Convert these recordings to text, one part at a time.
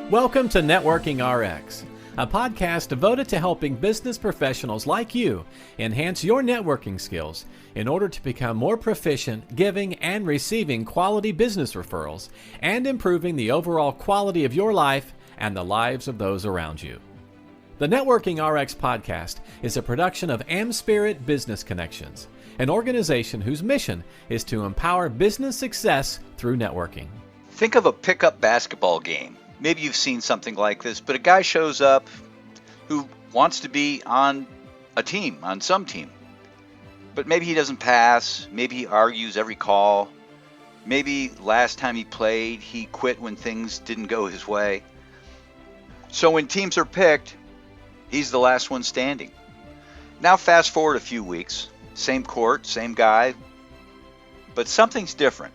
Welcome to Networking RX, a podcast devoted to helping business professionals like you enhance your networking skills in order to become more proficient giving and receiving quality business referrals and improving the overall quality of your life and the lives of those around you. The Networking RX podcast is a production of AmSpirit Business Connections, an organization whose mission is to empower business success through networking. Think of a pickup basketball game. Maybe you've seen something like this, but a guy shows up who wants to be on a team, on some team. But maybe he doesn't pass, maybe he argues every call, maybe last time he played, he quit when things didn't go his way. So when teams are picked, he's the last one standing. Now fast forward a few weeks, same court, same guy, but something's different.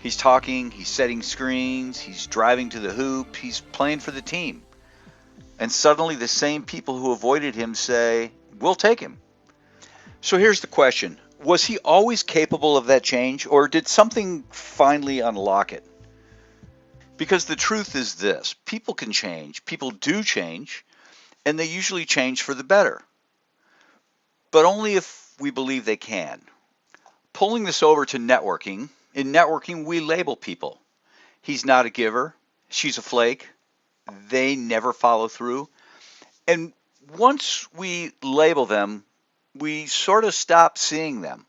He's talking, he's setting screens, he's driving to the hoop, he's playing for the team. And suddenly the same people who avoided him say, we'll take him. So here's the question. Was he always capable of that change, or did something finally unlock it? Because the truth is this, people can change, people do change, and they usually change for the better. But only if we believe they can. Pulling this over to networking, in networking, we label people. He's not a giver. She's a flake. They never follow through. And once we label them, we sort of stop seeing them,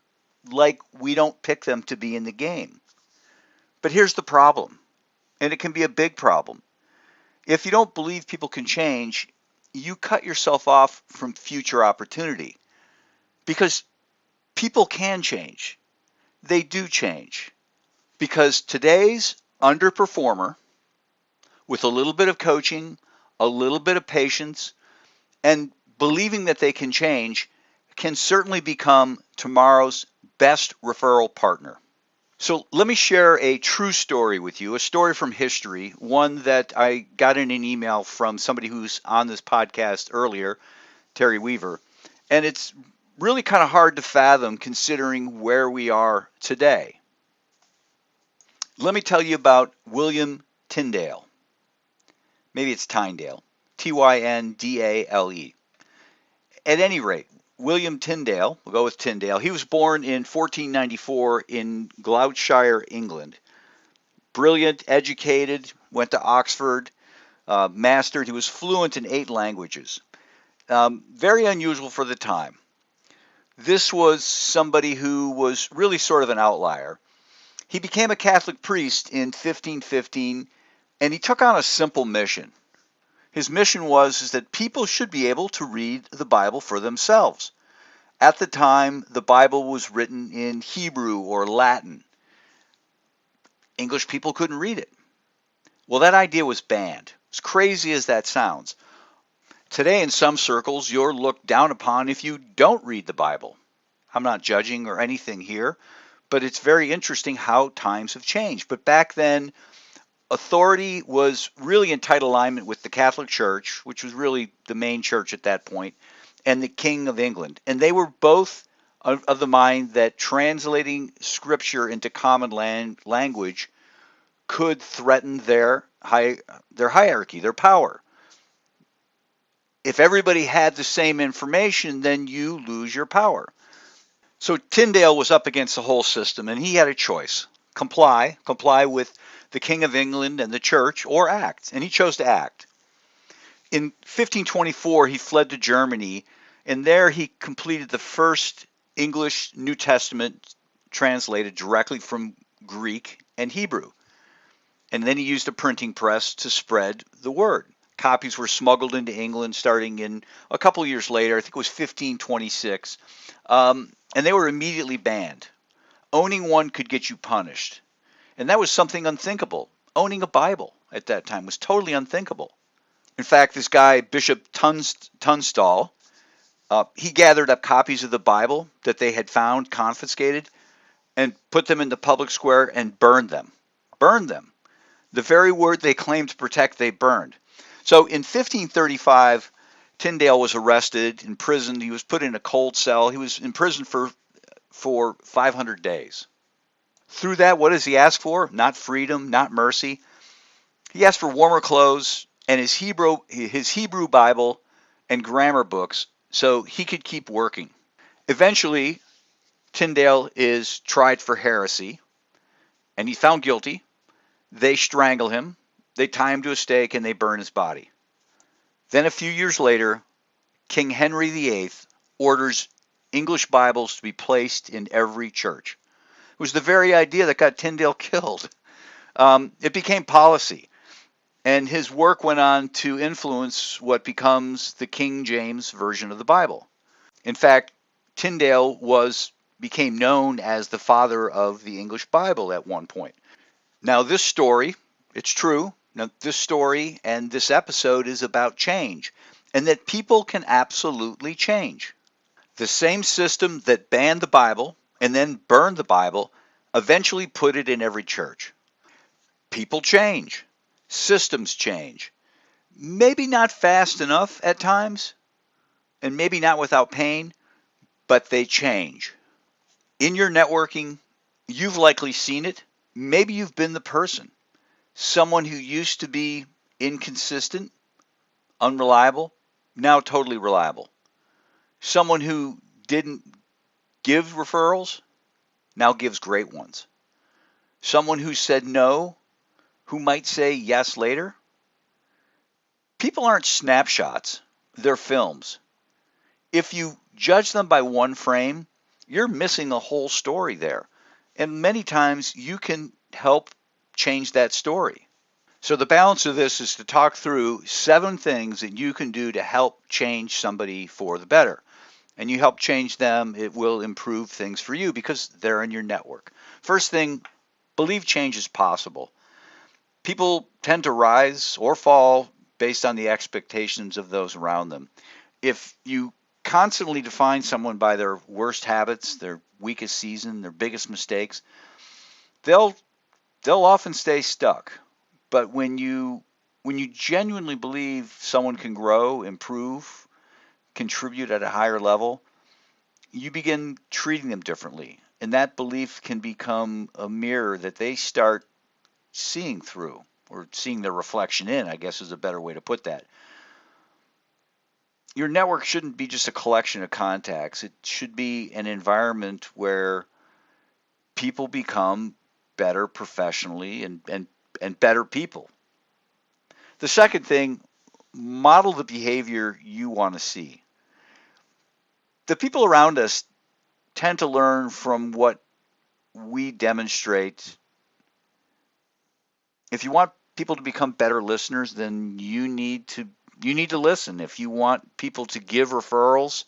like we don't pick them to be in the game. But here's the problem, and it can be a big problem. If you don't believe people can change, you cut yourself off from future opportunity. Because people can change. They do change. Because today's underperformer, with a little bit of coaching, a little bit of patience, and believing that they can change, can certainly become tomorrow's best referral partner. So let me share a true story with you, a story from history, one that I got in an email from somebody who's on this podcast earlier, Terry Weaver, and it's really kind of hard to fathom considering where we are today. Let me tell you about William Tyndale. Maybe it's Tyndale. Tyndale. At any rate, William Tyndale, we'll go with Tyndale, he was born in 1494 in Gloucestershire, England. Brilliant, educated, went to Oxford, mastered, he was fluent in 8 languages. Very unusual for the time. This was somebody who was really sort of an outlier. He became a Catholic priest in 1515, and he took on a simple mission. His mission was that people should be able to read the Bible for themselves. At the time, the Bible was written in Hebrew or Latin. English people couldn't read it. Well, that idea was banned, as crazy as that sounds. Today, in some circles, you're looked down upon if you don't read the Bible. I'm not judging or anything here, but it's very interesting how times have changed. But back then, authority was really in tight alignment with the Catholic Church, which was really the main church at that point, and the King of England. And they were both of the mind that translating Scripture into common language could threaten their hierarchy, their power. If everybody had the same information, then you lose your power. So Tyndale was up against the whole system, and he had a choice. Comply with the King of England and the church, or act. And he chose to act. In 1524, he fled to Germany, and there he completed the first English New Testament translated directly from Greek and Hebrew. And then he used a printing press to spread the word. Copies were smuggled into England starting in a couple years later. I think it was 1526. And they were immediately banned. Owning one could get you punished. And that was something unthinkable. Owning a Bible at that time was totally unthinkable. In fact, this guy, Bishop Tunstall, he gathered up copies of the Bible that they had found confiscated and put them in the public square and burned them. Burned them. The very word they claimed to protect, they burned. So in 1535, Tyndale was arrested, imprisoned. He was put in a cold cell. He was in prison for 500 days. Through that, what does he ask for? Not freedom, not mercy. He asked for warmer clothes and his Hebrew Bible and grammar books so he could keep working. Eventually, Tyndale is tried for heresy and he's found guilty. They strangle him, they tie him to a stake, and they burn his body. Then a few years later, King Henry VIII orders English Bibles to be placed in every church. It was the very idea that got Tyndale killed. It became policy, and his work went on to influence what becomes the King James Version of the Bible. In fact, Tyndale became known as the father of the English Bible at one point. Now, this story, it's true. Now, this story and this episode is about change, and that people can absolutely change. The same system that banned the Bible and then burned the Bible eventually put it in every church. People change. Systems change. Maybe not fast enough at times, and maybe not without pain, but they change. In your networking, you've likely seen it. Maybe you've been the person. Someone who used to be inconsistent, unreliable, now totally reliable. Someone who didn't give referrals, now gives great ones. Someone who said no, who might say yes later. People aren't snapshots, they're films. If you judge them by one frame, you're missing a whole story there. And many times you can help change that story. So the balance of this is to talk through 7 things that you can do to help change somebody for the better. And you help change them, it will improve things for you because they're in your network. First thing, believe change is possible. People tend to rise or fall based on the expectations of those around them. If you constantly define someone by their worst habits, their weakest season, their biggest mistakes, they'll often stay stuck. But when you genuinely believe someone can grow, improve, contribute at a higher level, you begin treating them differently. And that belief can become a mirror that they start seeing through, or seeing their reflection in, I guess is a better way to put that. Your network shouldn't be just a collection of contacts. It should be an environment where people become better professionally and better people. The second thing, model the behavior you want to see. The people around us tend to learn from what we demonstrate. If you want people to become better listeners, then you need to listen. If you want people to give referrals,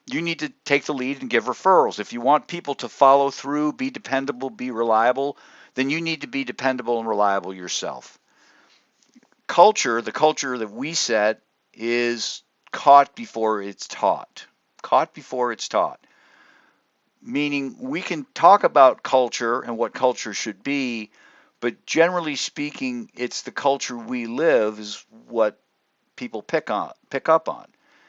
you need to take the lead and give referrals. If you want people to follow through, be dependable, be reliable, then you need to be dependable and reliable yourself. Culture, the culture that we set, is caught before it's taught. Caught before it's taught. Meaning we can talk about culture and what culture should be, but generally speaking, it's the culture we live is what people pick up on.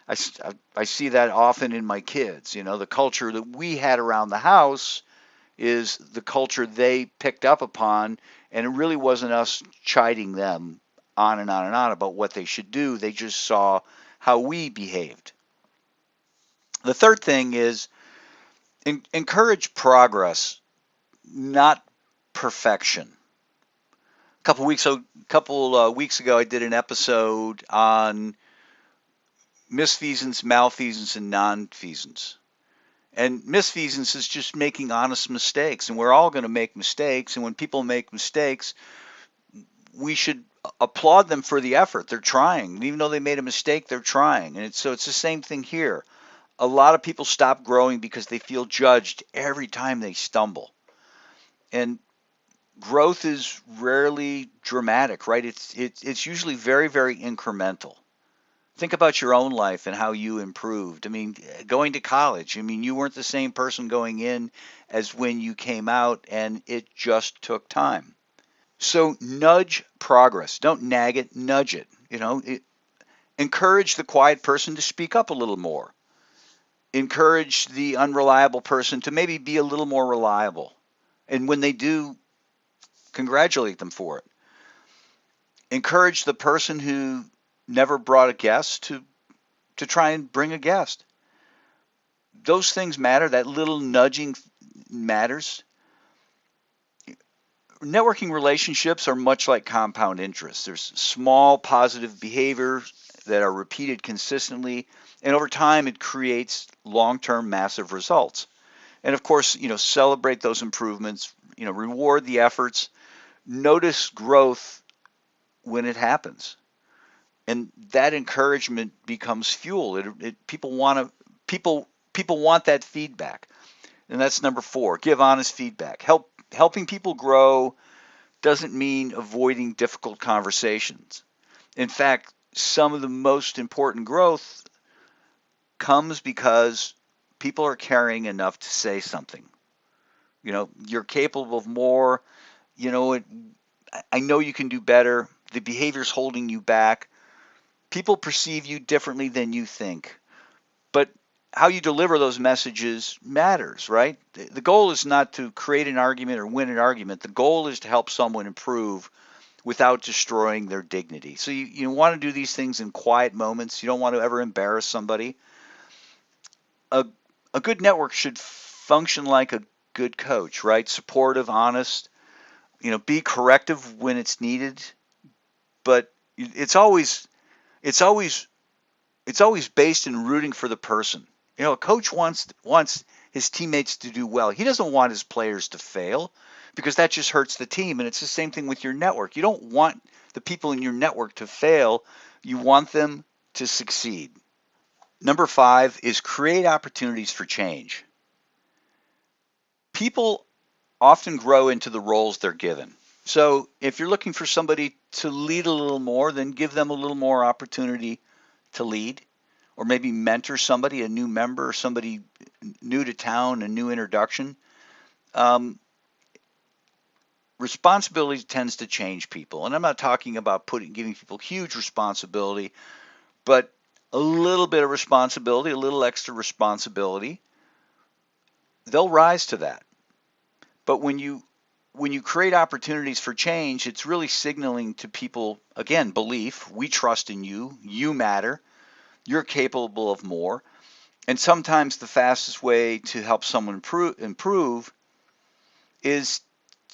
I see that often in my kids. You know, the culture that we had around the house is the culture they picked up upon, and it really wasn't us chiding them on and on and on about what they should do. They just saw how we behaved. The third thing is encourage progress, not perfection. A couple weeks ago, I did an episode on misfeasance, malfeasance, and nonfeasance. And misfeasance is just making honest mistakes, and we're all going to make mistakes. And when people make mistakes, we should applaud them for the effort. They're trying. Even though they made a mistake, they're trying. And so it's the same thing here. A lot of people stop growing because they feel judged every time they stumble. And growth is rarely dramatic, right? It's usually very, very incremental. Think about your own life and how you improved. I mean, going to college, you weren't the same person going in as when you came out, and it just took time. So nudge progress. Don't nag it, nudge it. Encourage the quiet person to speak up a little more. Encourage the unreliable person to maybe be a little more reliable. And when they do, congratulate them for it. Encourage the person who never brought a guest to try and bring a guest. Those things matter. That little nudging matters. Networking relationships are much like compound interest. There's small positive behaviors that are repeated consistently, and over time it creates long-term massive results. And of course, celebrate those improvements, reward the efforts, notice growth when it happens. And that encouragement becomes fuel. People want that feedback. And that's number 4. Give honest feedback. Helping people grow doesn't mean avoiding difficult conversations. In fact, some of the most important growth comes because people are caring enough to say something. You're capable of more. I know you can do better. The behavior's holding you back. People perceive you differently than you think. But how you deliver those messages matters, right? The goal is not to create an argument or win an argument. The goal is to help someone improve without destroying their dignity. So you want to do these things in quiet moments. You don't want to ever embarrass somebody. A good network should function like a good coach, right? Supportive, honest, be corrective when it's needed, but it's always based in rooting for the person. A coach wants his teammates to do well. He doesn't want his players to fail because that just hurts the team. And it's the same thing with your network. You don't want the people in your network to fail. You want them to succeed. Number 5 is create opportunities for change. People often grow into the roles they're given. So if you're looking for somebody to lead a little more, then give them a little more opportunity to lead, or maybe mentor somebody, a new member, or somebody new to town, a new introduction. Responsibility tends to change people, and I'm not talking about giving people huge responsibility, but a little bit of responsibility, a little extra responsibility, they'll rise to that. But when you create opportunities for change, it's really signaling to people, again, belief. We trust in you. You matter. You're capable of more. And sometimes the fastest way to help someone improve is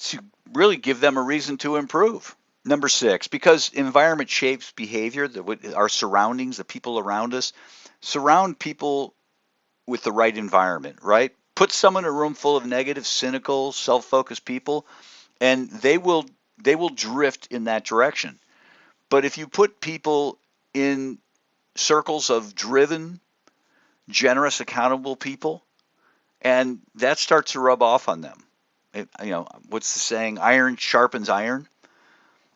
to really give them a reason to improve. Number 6, because environment shapes behavior, our surroundings, the people around us, surround people with the right environment, right? Put someone in a room full of negative, cynical, self-focused people, and they will drift in that direction. But if you put people in circles of driven, generous, accountable people, and that starts to rub off on them. What's the saying? Iron sharpens iron.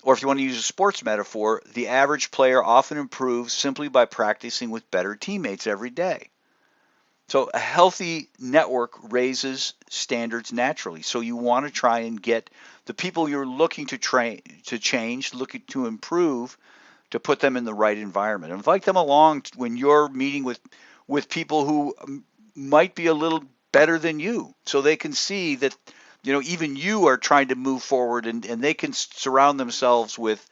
Or if you want to use a sports metaphor, the average player often improves simply by practicing with better teammates every day. So a healthy network raises standards naturally. So you want to try and get the people you're looking to change, looking to improve, to put them in the right environment. Invite them along when you're meeting with people who might be a little better than you, so they can see that even you are trying to move forward, and they can surround themselves with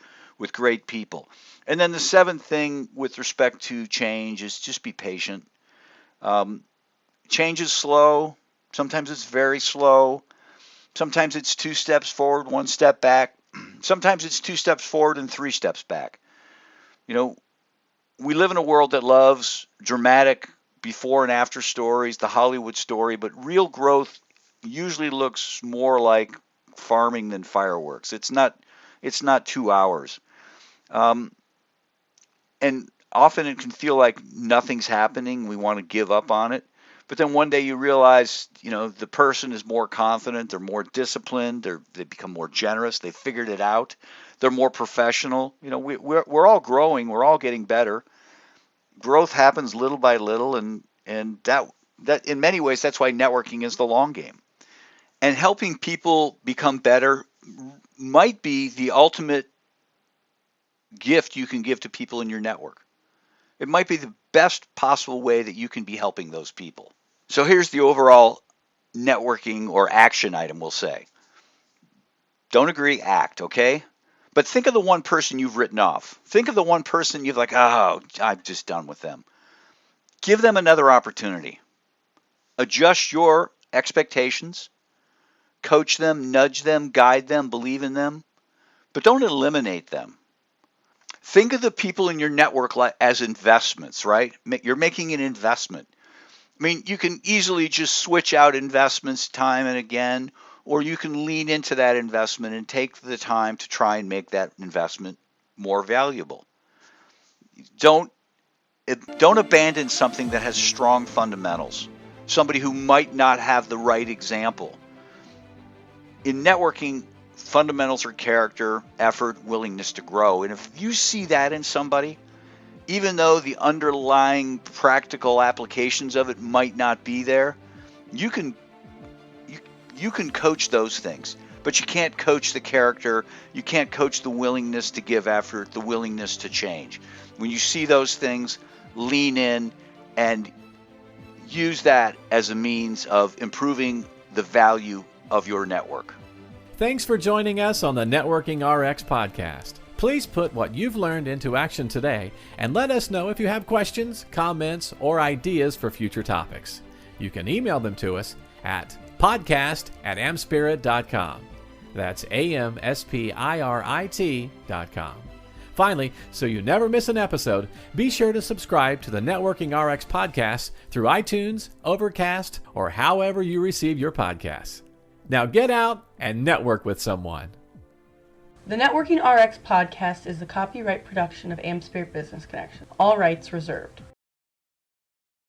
great people. And then the 7th thing with respect to change is just be patient. Change is slow. Sometimes it's very slow. Sometimes it's 2 steps forward, 1 step back. Sometimes it's 2 steps forward and 3 steps back. We live in a world that loves dramatic before and after stories, the Hollywood story, but real growth usually looks more like farming than fireworks. It's not 2 hours. And often it can feel like nothing's happening. We want to give up on it. But then one day you realize, the person is more confident, they're more disciplined, they become more generous, they figured it out, they're more professional. We're all growing, we're all getting better. Growth happens little by little, and that in many ways that's why networking is the long game. And helping people become better might be the ultimate gift you can give to people in your network. It might be the best possible way that you can be helping those people. So here's the overall networking or action item, we'll say. Don't agree, act, okay? But think of the one person you've written off. Think of the one person you've like, oh, I'm just done with them. Give them another opportunity. Adjust your expectations. Coach them, nudge them, guide them, believe in them. But don't eliminate them. Think of the people in your network as investments, right? You're making an investment. I mean, you can easily just switch out investments time and again, or you can lean into that investment and take the time to try and make that investment more valuable. Don't abandon something that has strong fundamentals. Somebody who might not have the right example. In networking, fundamentals are character, effort, willingness to grow. And if you see that in somebody, even though the underlying practical applications of it might not be there, you can coach those things. But you can't coach the character. You can't coach the willingness to give effort, the willingness to change. When you see those things, lean in and use that as a means of improving the value of your network. Thanks for joining us on the Networking RX podcast. Please put what you've learned into action today and let us know if you have questions, comments, or ideas for future topics. You can email them to us at podcast@amspirit.com. That's AmSpirit.com. Finally, so you never miss an episode, be sure to subscribe to the Networking RX podcast through iTunes, Overcast, or however you receive your podcasts. Now get out and network with someone. The Networking RX podcast is the copyright production of AmSpirit Business Connections. All rights reserved.